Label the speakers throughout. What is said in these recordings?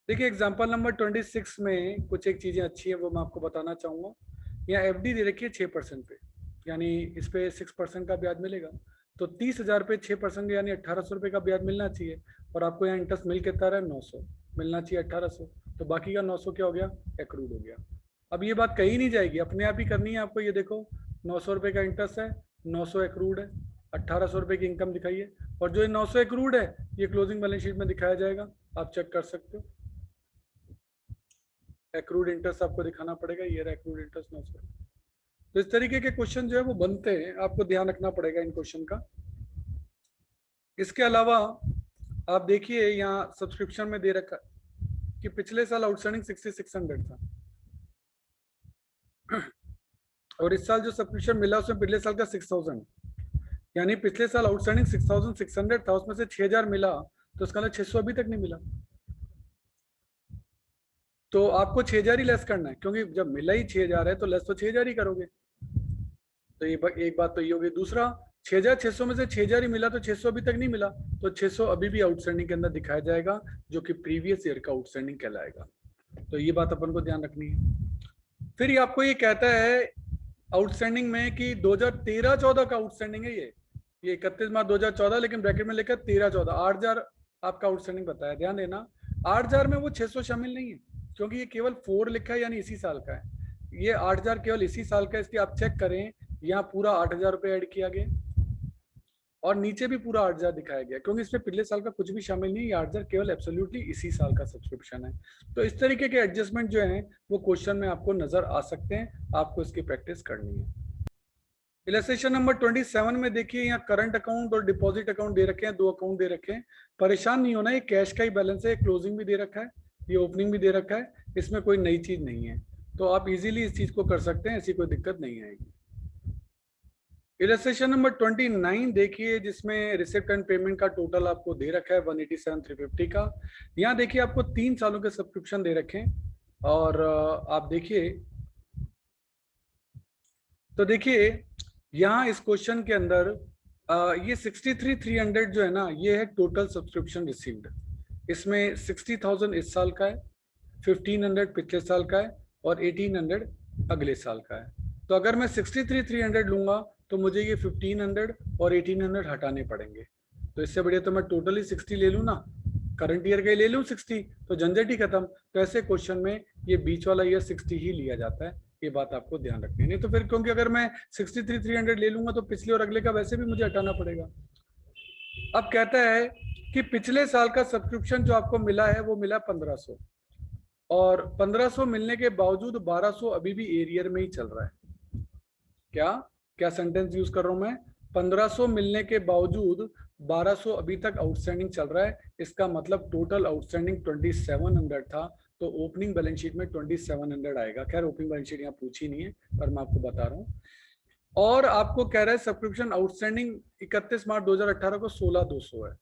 Speaker 1: देखिए example number 26 में कुछ एक चीज़ें अच्छी है वो मैं आपको बताना चाहूँगा। यहाँ एफडी दे रखी है 6% पे, यानी इस पे 6% का ब्याज मिलेगा। तो 30,000 पे 6% यानी 1,800 रुपये का ब्याज मिलना चाहिए, और आपको यहाँ इंटरेस्ट मिल कितना रहा है 900, मिलना चाहिए 1,800। तो बाकी का 900 क्या हो गया, एक्रूड हो गया। अब ये बात कहीं नहीं जाएगी, अपने आप ही करनी है आपको। ये देखो 900 रुपये का इंटरेस्ट है, 900 एक्रूड है, 1,800 रुपये की इनकम दिखाई है, और जो 900 एक्रूड है ये क्लोजिंग बैलेंस शीट में दिखाया जाएगा, आप चेक कर सकते हो। एक्रूड इंटरेस्ट आपको दिखाना पड़ेगा, ये रहा एक्रूड इंटरेस्ट 900। तो इस तरीके के क्वेश्चन जो है वो बनते हैं, आपको ध्यान रखना पड़ेगा इन क्वेश्चन का। इसके अलावा आप देखिए यहाँ सब्सक्रिप्शन में दे रखा कि पिछले साल आउटस्टैंडिंग 6600 था, और इस साल जो सब्सक्रिप्शन मिला उसमें पिछले साल का 6000, यानी पिछले साल आउटस्टैंडिंग 6600 था, उसमें से 6000 मिला, तो उसका 600 अभी तक नहीं मिला। तो आपको 6000 ही लेस करना है, क्योंकि जब मिला ही 6000 है तो लेस तो 6000 ही करोगे। तो ये एक बात तो ये होगी। दूसरा, 6600 में से 6000 ही मिला, तो 600 अभी तक नहीं मिला, तो 600 अभी भी आउटस्टैंडिंग के अंदर दिखाया जाएगा, जो कि प्रीवियस ईयर का आउटस्टैंडिंग कहलाएगा। तो ये बात अपन को ध्यान रखनी है। फिर ये आपको ये कहता है आउटस्टैंडिंग में कि 2013-14 का आउटस्टैंडिंग है ये 31 मार्च 2014, लेकिन ब्रैकेट में लिखा 13-14, 8,000 आपका आउटस्टैंडिंग बताया। ध्यान देना 8,000 में वो 600 शामिल नहीं है, क्योंकि ये केवल 4 लिखा है, यानी इसी साल का है। ये 8,000 केवल इसी साल का है, इसलिए आप चेक करें यहाँ पूरा 8,000 रुपये ऐड किया गया, और नीचे भी पूरा 8,000 दिखाया गया, क्योंकि इसमें पिछले साल का कुछ भी शामिल नहीं है। 8,000 केवल एब्सोल्युटली इसी साल का सब्सक्रिप्शन है। तो इस तरीके के एडजस्टमेंट जो है वो क्वेश्चन में आपको नजर आ सकते हैं, आपको इसकी प्रैक्टिस करनी है। इलस्ट्रेशन नंबर 27 में देखिए यहाँ करंट अकाउंट और डिपॉजिट अकाउंट दे रखे हैं, दो अकाउंट दे रखे हैं। परेशान नहीं होना, ये कैश का ही बैलेंस है, क्लोजिंग भी दे रखा है, ये ओपनिंग भी दे रखा है, इसमें कोई नई चीज नहीं है। तो आप इजीली इस चीज को कर सकते हैं, ऐसी कोई दिक्कत नहीं आएगी। इलस्ट्रेशन नंबर 29 देखिए, जिसमें रिसिप्ट एंड पेमेंट का टोटल आपको दे रखा है 187,350 का। यहाँ देखिए आपको 3 सालों के सब्सक्रिप्शन दे रखे हैं, और आप देखिए, तो देखिए यहाँ इस क्वेश्चन के अंदर ये 63,300 जो है ना, ये है टोटल सब्सक्रिप्शन रिसीव्ड। इसमें 60,000 इस साल का है, 1,500 पिछले साल का है, और 1,800 अगले साल का है। तो अगर मैं 63,300 लूंगा तो मुझे ये 1,500 और 1,800 हटाने पड़ेंगे। तो इससे बढ़िया तो मैं टोटली 60 ले लूँ ना, करंट ईयर का ही ले लूँ 60, तो झंझट ही खत्म। तो ऐसे क्वेश्चन में ये बीच वाला ईयर 60 ही लिया जाता है, ये बात आपको ध्यान रखनी है। नहीं तो फिर, क्योंकि अगर मैं 63,300 ले लूंगा तो पिछले और अगले का वैसे भी मुझे हटाना पड़ेगा। अब कहता है कि पिछले साल का सब्सक्रिप्शन जो आपको मिला है वो मिला 1,500, और 1,500 मिलने के बावजूद 1,200 अभी भी एरियर में ही चल रहा है। क्या क्या सेंटेंस यूज कर रहा हूं मैं, 1,500 मिलने के बावजूद 1,200 अभी तक आउटस्टैंडिंग चल रहा है। इसका मतलब टोटल आउटस्टैंडिंग 2,700 था, तो ओपनिंग बैलेंस शीट में 2,700 आएगा। खैर ओपनिंग बैलेंस शीट यहाँ पूछी नहीं है, पर मैं आपको बता रहा हूँ। और आपको कह रहा है सब्सक्रिप्शन आउटस्टैंडिंग 31 मार्च 2018 को 16,200 है,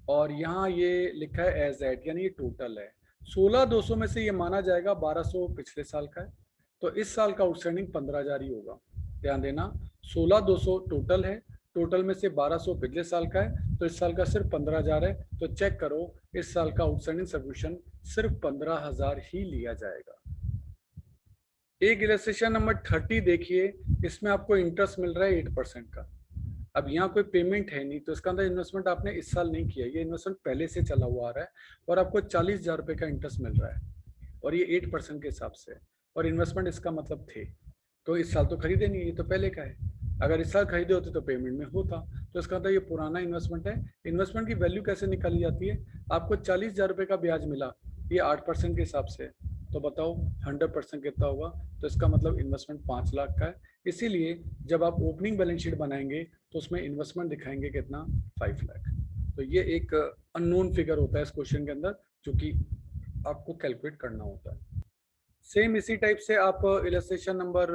Speaker 1: और यहाँ ये लिखा है एज एट, यानी ये टोटल है। 16,200 में से ये माना जाएगा 1,200 पिछले साल का है, तो इस साल का आउटस्टैंडिंग 15,000 ही होगा। ध्यान देना 16,200 टोटल है, टोटल में से 1,200 पिछले साल का है, तो इस साल का सिर्फ 15,000 है। तो चेक करो, इस साल का आउटस्टैंडिंग सब्सक्रिप्शन सिर्फ 15,000 ही लिया जाएगा। एक इलस्ट्रेशन नंबर 30 देखिए, इसमें आपको इंटरेस्ट मिल रहा है 8% का। अब यहाँ कोई पेमेंट है नहीं, तो इसका अंदर इन्वेस्टमेंट आपने इस साल नहीं किया, ये इन्वेस्टमेंट पहले से चला हुआ आ रहा है, और आपको 40,000 रुपये का इंटरेस्ट मिल रहा है, और ये 8% के हिसाब से, और इन्वेस्टमेंट इसका मतलब थे। तो इस साल तो खरीदे नहीं, ये तो पहले का है। अगर इस साल खरीदे होते तो पेमेंट में होता, तो इसका मतलब ये पुराना इन्वेस्टमेंट है। इन्वेस्टमेंट की वैल्यू कैसे निकाली जाती है, आपको 40,000 रुपये का ब्याज मिला, ये 8% के हिसाब से, तो बताओ 100% कितना होगा। तो इसका मतलब इन्वेस्टमेंट 5 लाख का है। इसीलिए जब आप ओपनिंग बैलेंस शीट बनाएंगे तो उसमें इन्वेस्टमेंट दिखाएंगे कितना, 5 लाख। तो ये एक अननोन फिगर होता है इस क्वेश्चन के अंदर, जो कि आपको कैलकुलेट करना होता है। सेम इसी टाइप से आप इलस्ट्रेशन नंबर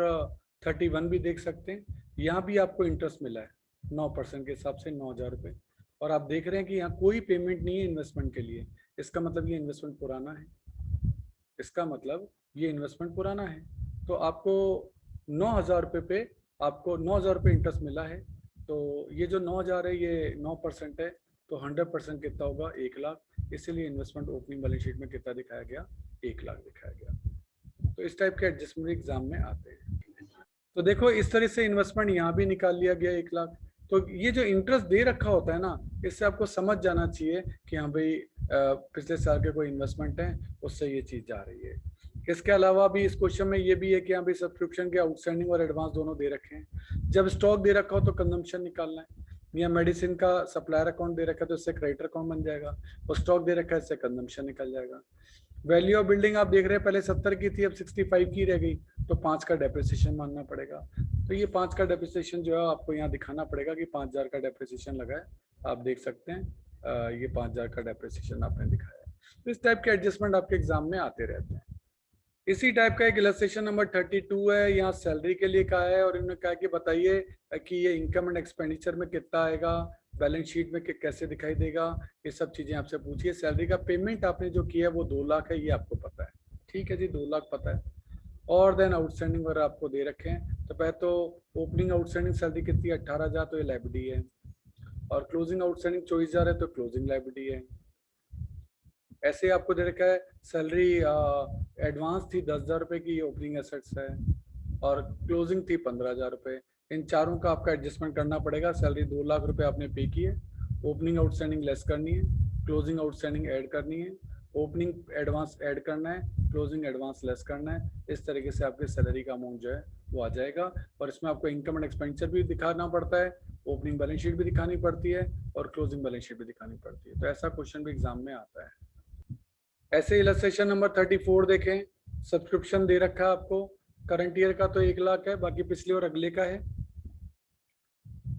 Speaker 1: 31 भी देख सकते हैं। यहाँ भी आपको इंटरेस्ट मिला है 9% के हिसाब से 9,000 रुपये, और आप देख रहे हैं कि यहाँ कोई पेमेंट नहीं है इन्वेस्टमेंट के लिए। इसका मतलब ये इन्वेस्टमेंट पुराना है, इसका मतलब ये इन्वेस्टमेंट पुराना है। तो आपको 9,000 रुपये पे आपको 9,000 रुपये इंटरेस्ट मिला है। तो ये जो 9,000 है ये 9% है, तो 100% कितना होगा, 1 लाख। इसीलिए इन्वेस्टमेंट ओपनिंग बैलेंस शीट में कितना दिखाया गया, 1 लाख दिखाया गया। तो इस टाइप के एडजस्टमेंट एग्जाम में आते हैं। तो देखो इस तरह से इन्वेस्टमेंट यहाँ भी निकाल लिया गया 1 लाख। तो ये जो इंटरेस्ट दे रखा होता है ना, इससे आपको समझ जाना चाहिए कि हाँ भाई पिछले साल के कोई इन्वेस्टमेंट है उससे ये चीज जा रही है। इसके अलावा भी इस क्वेश्चन में ये भी है कि हाँ भाई सब्सक्रिप्शन के आउटस्टैंडिंग और एडवांस दोनों दे रखे हैं। जब स्टॉक दे रखा हो तो कंजम्पशन निकालना है, या मेडिसिन का सप्लायर अकाउंट दे रखा है तो इससे क्रेडिटर अकाउंट बन जाएगा, और स्टॉक दे रखा है इससे कंजम्पशन निकल जाएगा। वैल्यू ऑफ बिल्डिंग आप देख रहे हैं पहले 70 की थी, अब 65 की रह गई, तो 5 का डेप्रिसिएशन मानना पड़ेगा। तो ये 5 का डेप्रिसिएशन जो है आपको यहाँ दिखाना पड़ेगा कि 5000 का डेप्रिसिएशन लगा है। आप देख सकते हैं ये 5000 का डेप्रिसिएशन आपने दिखाया है। तो इस टाइप के एडजस्टमेंट आपके एग्जाम में आते रहते हैं। इसी टाइप का एक इलस्ट्रेशन नंबर 32 है, यहाँ सैलरी के लिए कहा है और इन्होंने कहा कि बताइए कि ये इनकम एंड एक्सपेंडिचर में कितना आएगा, बैलेंस शीट में कैसे दिखाई देगा, ये सब चीजें आपसे पूछिए। सैलरी का पेमेंट आपने जो किया है वो 2 लाख है, ये आपको पता है, ठीक है जी, 2 लाख पता है। और देन आउटस्टैंडिंग वगैरह आपको दे रखे हैं। तो पहले तो ओपनिंग आउटस्टैंडिंग सैलरी कितनी है, 18,000, तो ये लायबिलिटी है, और क्लोजिंग आउटस्टैंडिंग 24,000 है तो क्लोजिंग लायबिलिटी है। ऐसे आपको दे रखा है सैलरी एडवांस थी 10,000 रुपए की, ओपनिंग एसेट्स है, और क्लोजिंग थी 15,000 रुपए। इन चारों का आपका एडजस्टमेंट करना पड़ेगा। सैलरी 2 लाख रुपए आपने पे की है, ओपनिंग आउटस्टैंडिंग लेस करनी है, क्लोजिंग आउटस्टैंडिंग ऐड करनी है, ओपनिंग एडवांस ऐड करना है, क्लोजिंग एडवांस लेस करना है। इस तरीके से आपके सैलरी का अमाउंट जो है वो आ जाएगा। और इसमें आपको इनकम एंड एक्सपेंडिचर भी दिखाना पड़ता है, ओपनिंग बैलेंस शीट भी दिखानी पड़ती है, और क्लोजिंग बैलेंस शीट भी दिखानी पड़ती है। तो ऐसा क्वेश्चन भी एग्जाम में आता है। ऐसे इलस्ट्रेशन नंबर 34 देखें, सब्सक्रिप्शन दे रखा है आपको, करंट ईयर का तो 1 लाख है, बाकी पिछले और अगले का है।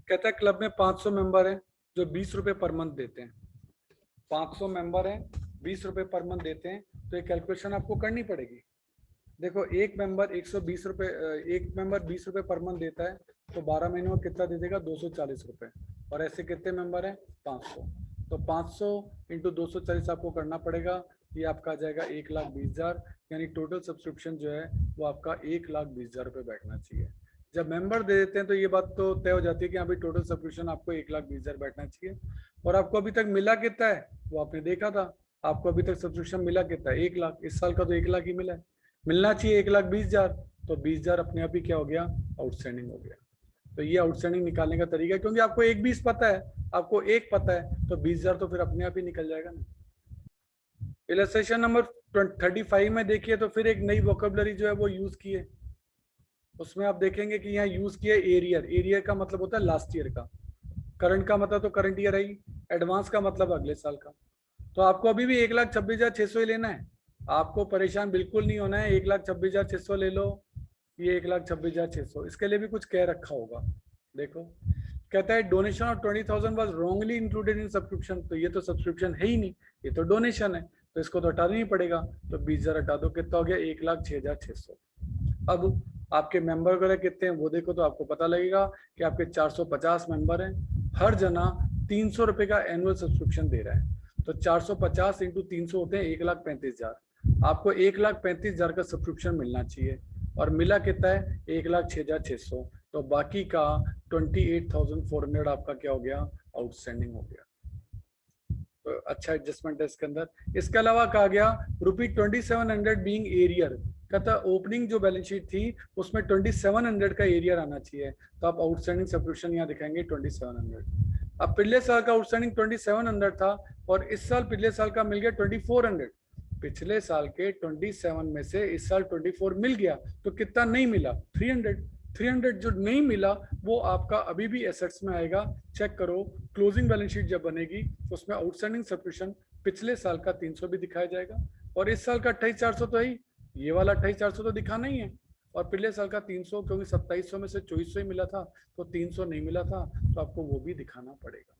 Speaker 1: कहता है क्लब में 500 मेंबर हैं जो 20 रुपए पर मंथ देते हैं। 500 मेंबर हैं, 20 रुपए पर मंथ देते हैं, तो ये कैलकुलेशन आपको करनी पड़ेगी। देखो एक मेंबर 120 रुपए, एक मेंबर 20 रुपए पर मंथ देता है, तो 12 महीनों में कितना दे देगा, 240 रुपए। और ऐसे कितने मेंबर हैं, 500, तो 500 इंटू 240 आपको करना पड़ेगा। ये आपका आ जाएगा 1,20,000, यानी टोटल सब्सक्रिप्शन जो है वो आपका 1,20,000 रुपए बैठना चाहिए। जब मेंबर दे देते हैं तो ये बात तो तय हो जाती है कि हाँ भाई टोटल सब्सक्रिप्शन आपको 1,20,000 बैठना चाहिए। और आपको अभी तक मिला कितना है वो आपने देखा था, आपको अभी तक सब्सक्रिप्शन मिला कितना है, 1 लाख। इस साल का तो 1 लाख ही मिला है, मिलना चाहिए 1,20,000, तो 20,000 अपने आप ही क्या हो गया, आउटस्टैंडिंग हो गया। तो ये आउटस्टैंडिंग निकालने का तरीका है, क्योंकि आपको 1,20 पता है, आपको 1 पता है, तो 20,000 तो फिर अपने आप ही निकल जाएगा ना। इलस्ट्रेशन नंबर 35 में देखिए तो फिर एक नई वोकेबलरी जो है वो यूज की है। उसमें आप देखेंगे कि यहाँ यूज किया एरियर। एरियर का मतलब होता है लास्ट ईयर का, करंट का मतलब तो करंट ईयर है, एडवांस का मतलब अगले साल का। तो आपको अभी भी 1,26,600 ही लेना है, आपको परेशान बिल्कुल नहीं होना है। 1,26,600 ले लो, ये 1,26,600, इसके लिए भी कुछ कह रखा होगा। देखो कहता है donation of 20,000 was wrongly included in subscription. तो ये तो सब्सक्रिप्शन है ही नहीं, ये तो डोनेशन है, तो इसको तो हटाना ही पड़ेगा। तो 20,000 हटा दो, कितना हो गया, 1,06,600। अब आपके मेंबर वगैरह कितने हैं वो देखो, तो आपको पता लगेगा कि आपके 450 मेंबर हैं, हर जना 300 रुपए का एनुअल सब्सक्रिप्शन दे रहा है। तो 450 इंटू 300 होते हैं 1,35,000। आपको 1,35,000 का सब्सक्रिप्शन मिलना चाहिए, और मिला कितना है, 1,06,600। तो बाकी का 28,400 आपका क्या हो गया, आउटस्टैंडिंग हो गया। तो अच्छा एडजस्टमेंट है इसके अंदर। इसके अलावा कहा गया ₹2700 बीइंग एरियर। कहता ओपनिंग जो बैलेंस शीट थी उसमें 2700 का एरियर आना चाहिए, तो आप आउटस्टैंडिंग सब्सक्रिप्शन यहाँ दिखाएंगे 2700। अब पिछले साल का आउटस्टैंडिंग 2700 था, और इस साल पिछले साल का मिल गया 2400। पिछले साल के 27 में से इस साल 24 मिल गया, तो कितना नहीं मिला, 300 जो नहीं मिला वो आपका अभी भी एसेट्स में आएगा। चेक करो क्लोजिंग बैलेंस शीट जब बनेगी उसमें आउटस्टैंडिंग सब्सक्रिप्शन पिछले साल का 300 भी दिखाया जाएगा, और इस साल का 28,400 तो है, ये वाला 28,400 तो दिखाना ही है, और पिछले साल का 300, क्योंकि 2700 में से 2400 ही मिला था, तो 300 नहीं मिला था, तो आपको वो भी दिखाना पड़ेगा।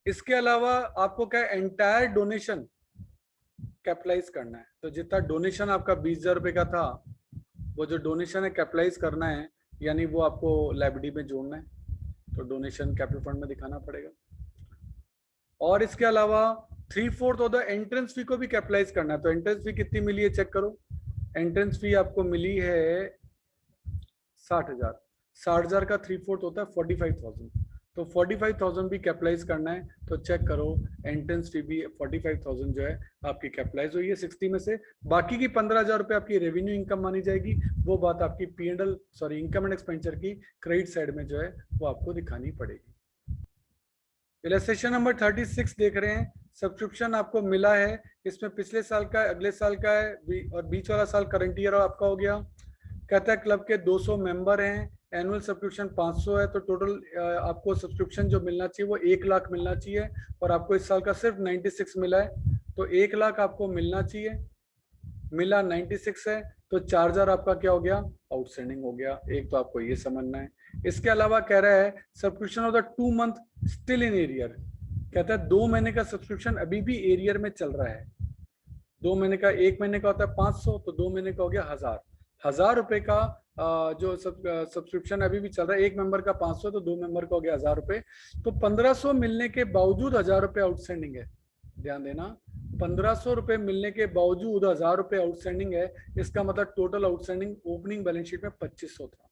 Speaker 1: इसके अलावा आपको क्या, एंटायर डोनेशन कैपिटलाइज करना है। तो जितना डोनेशन आपका 20,000 रुपए का था, वो जो डोनेशन है कैपिटलाइज करना है, यानी वो आपको लायबिलिटी में जोड़ना है, तो डोनेशन कैपिटल फंड में दिखाना पड़ेगा। और इसके अलावा 3/4 ऑफ द एंट्रेंस फी को भी कैपिटलाइज करना है। तो एंट्रेंस फी कितनी मिली है चेक करो, एंट्रेंस फी आपको मिली है 60,000। 60,000 का 3/4 होता है 45,000। तो 45,000 भी कैपिटलाइज करना है तो चेक करो, एंट्रेंस फी भी 45,000 जो है आपकी कैपिटलाइज हुई है 60 में से। बाकी की 15,000 रुपये आपकी रेवेन्यू इनकम मानी जाएगी। वो बात आपकी P&L sorry income and expenditure की क्रेडिट साइड में जो है वो आपको दिखानी पड़ेगी। इलस्ट्रेशन नंबर 36 देख रहे हैं। सब्सक्रिप्शन आपको मिला है, इसमें पिछले साल का है, अगले साल का है और बीच वाला साल करंट ईयर आपका हो गया। कहता है क्लब के 200 मेंबर हैं, एनुअल सब्सक्रिप्शन 500 है, तो टोटल आपको सब्सक्रिप्शन जो मिलना चाहिए वो 1 लाख मिलना चाहिए और आपको इस साल का सिर्फ 96 मिला है, तो 1 लाख आपको मिलना चाहिए, मिला 96 है, तो 4,000 आपका क्या हो गया, आउटस्टैंडिंग हो गया। एक तो आपको ये समझना है। इसके अलावा कह रहा है subscription of the 2 month still in arrear, कहता है 2 महीने का सब्सक्रिप्शन अभी भी एरियर में चल रहा है। 2 महीने का, 1 महीने का होता है 500, तो 2 महीने का हो गया 1,000 रुपए का जो सब्सक्रिप्शन अभी भी चल रहा है। 1 मेंबर का 500, तो 2 मेंबर का हो गया 1,000 रुपए, तो 1,500 मिलने के बावजूद 1,000 रुपए आउटस्टैंडिंग है। ध्यान देना, 1,500 रुपए मिलने के बावजूद 1,000 रुपए आउटस्टैंडिंग है। इसका मतलब total outstanding opening balance sheet में 2,500 था।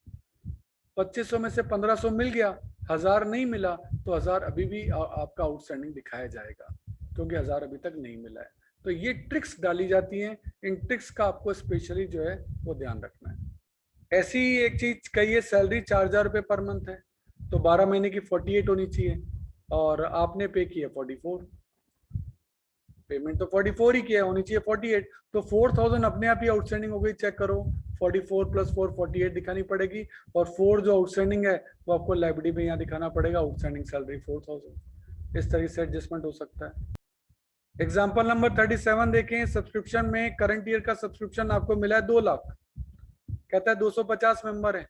Speaker 1: 2,500 में से 1,500 मिल गया, 1,000 नहीं मिला, तो 1,000 अभी भी आपका आउटस्टैंडिंग दिखाया जाएगा क्योंकि 1,000 अभी तक नहीं मिला है। तो ये ट्रिक्स डाली जाती हैं, इन ट्रिक्स का आपको स्पेशली जो है वो ध्यान रखना है। ऐसी एक चीज कही है, सैलरी 4,000 रुपए पर मंथ है, तो 12 महीने की 48 होनी चाहिए और आपने पे किया 44, पेमेंट तो 44 ही किया, होनी चाहिए 48, तो 4,000 अपने आप ही आउटस्टैंडिंग हो गई। चेक करो, 44 + 4 48 दिखानी पड़ेगी और 4 जो आउटस्टैंडिंग है वो आपको लाइबिलिटी में यहाँ दिखाना पड़ेगा, आउटस्टैंडिंग सैलरी 4,000। इस तरीके से एडजस्टमेंट हो सकता है। एग्जाम्पल नंबर 37 देखें। सब्सक्रिप्शन में करंट ईयर का सब्सक्रिप्शन आपको मिला है 2 लाख, कहता है 250 मेंबर है,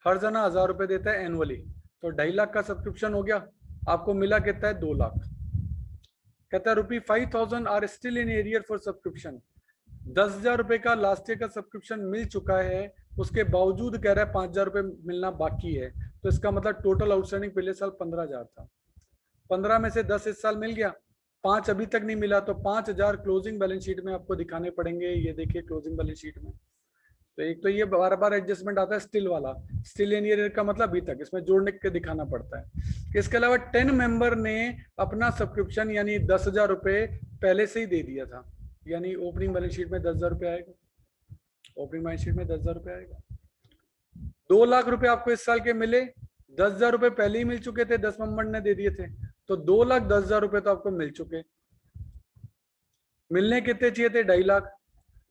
Speaker 1: हर जना 1,000 रुपए देता है एनुअली, तो 2.5 लाख का सब्सक्रिप्शन हो गया। आपको मिला कितना है, 2 लाख। कहता है ₹5,000 are still in arrear for subscription, 10,000 रुपए का लास्ट ईयर का सब्सक्रिप्शन मिल चुका है, उसके बावजूद कह रहा है 5,000 रुपए मिलना बाकी है, तो इसका मतलब टोटल आउटस्टैंडिंग पिछले साल 15,000 था। 15 में से 10 इस साल मिल गया, 5 अभी तक नहीं मिला, तो 5,000 क्लोजिंग बैलेंस शीट में आपको दिखाने पड़ेंगे। ये देखिए क्लोजिंग बैलेंस शीट में, तो एक तो ये बार बार एडजस्टमेंट आता है स्टिल वाला, स्टिल इन ईयर का मतलब अभी तक, इसमें जोड़ने के दिखाना पड़ता है। इसके अलावा 10 मेंबर ने अपना सब्सक्रिप्शन यानी 10,000 रुपए पहले से ही दे दिया था, यानी ओपनिंग बैलेंस शीट में 10,000 रुपए आएगा, ओपनिंग बैलेंस शीट में 10,000 रुपए आएगा। 2 लाख रुपए आपको इस साल के मिले, 10,000 रुपए पहले ही मिल चुके थे, 10 मेंबर ने दे दिए थे, तो 2,10,000 रुपए तो आपको मिल चुके। मिलने कितने चाहिए थे, 2.5 लाख।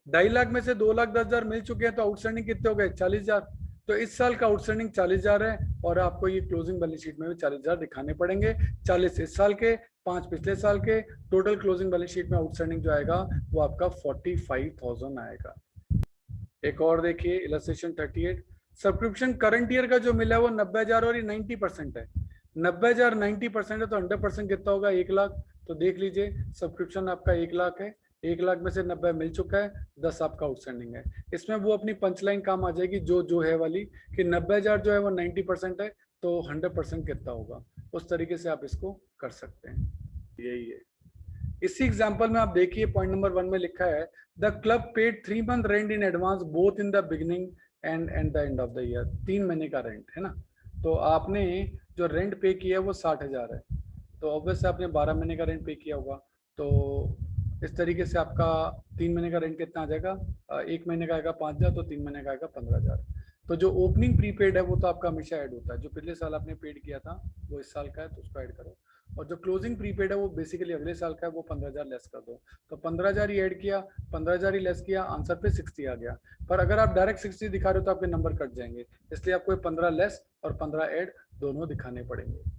Speaker 1: 2.5 लाख में से 2,10,000 मिल चुके हैं, तो आउटस्टैंडिंग कितने हो गए, 40,000। तो इस साल का आउटस्टैंडिंग 40,000 है और आपको ये क्लोजिंग बैलेंस शीट में भी 40,000 दिखाने पड़ेंगे। 40 इस साल के, 5 पिछले साल के, टोटल क्लोजिंग बैलेंस शीट में आउटस्टैंडिंग जो आएगा वो आपका 45,000 आएगा। एक और देखिए इलस्ट्रेशन 38। सब्सक्रिप्शन करंट ईयर का जो मिला है वो 90,000 और ये 90% है। 90,000 90% है तो 100% कितना होगा, 1 लाख। तो देख लीजिए सब्सक्रिप्शन आपका 1 लाख है, 1 लाख में से 90 मिल चुका है, 10 आपका आउटस्टैंडिंग है। इसमें वो अपनी पंचलाइन काम आ जाएगी जो है वाली कि 90,000 जो है वो 90% है, तो 100% कितना होगा, उस तरीके से आप इसको कर सकते हैं। यही है। इसी एग्जांपल में आप देखिए पॉइंट नंबर 1 में लिखा है the club paid 3 month rent in advance both in the beginning and the end of the year. 3 महीने का रेंट है ना, तो आपने जो रेंट पे किया है वो 60,000 है, तो ऑब्वियस आपने 12 महीने का रेंट पे किया होगा, तो इस तरीके से आपका 3 महीने का रेंट कितना आ जाएगा, 1 महीने का आएगा 5,000, तो 3 महीने का आएगा 15,000। तो जो ओपनिंग प्रीपेड है वो तो आपका हमेशा ऐड होता है, जो पिछले साल आपने पेड किया था वो इस साल का है तो उसको ऐड करो, और जो क्लोजिंग प्रीपेड है वो बेसिकली अगले साल का है, वो 15,000 लेस कर दो। तो 15,000 ही ऐड किया, 15,000 ही लेस किया, आंसर पे 60 आ गया। पर अगर आप डायरेक्ट 60 दिखा रहे हो तो आपके नंबर कट जाएंगे, इसलिए आपको 15 लेस और 15 ऐड दोनों दिखाने पड़ेंगे।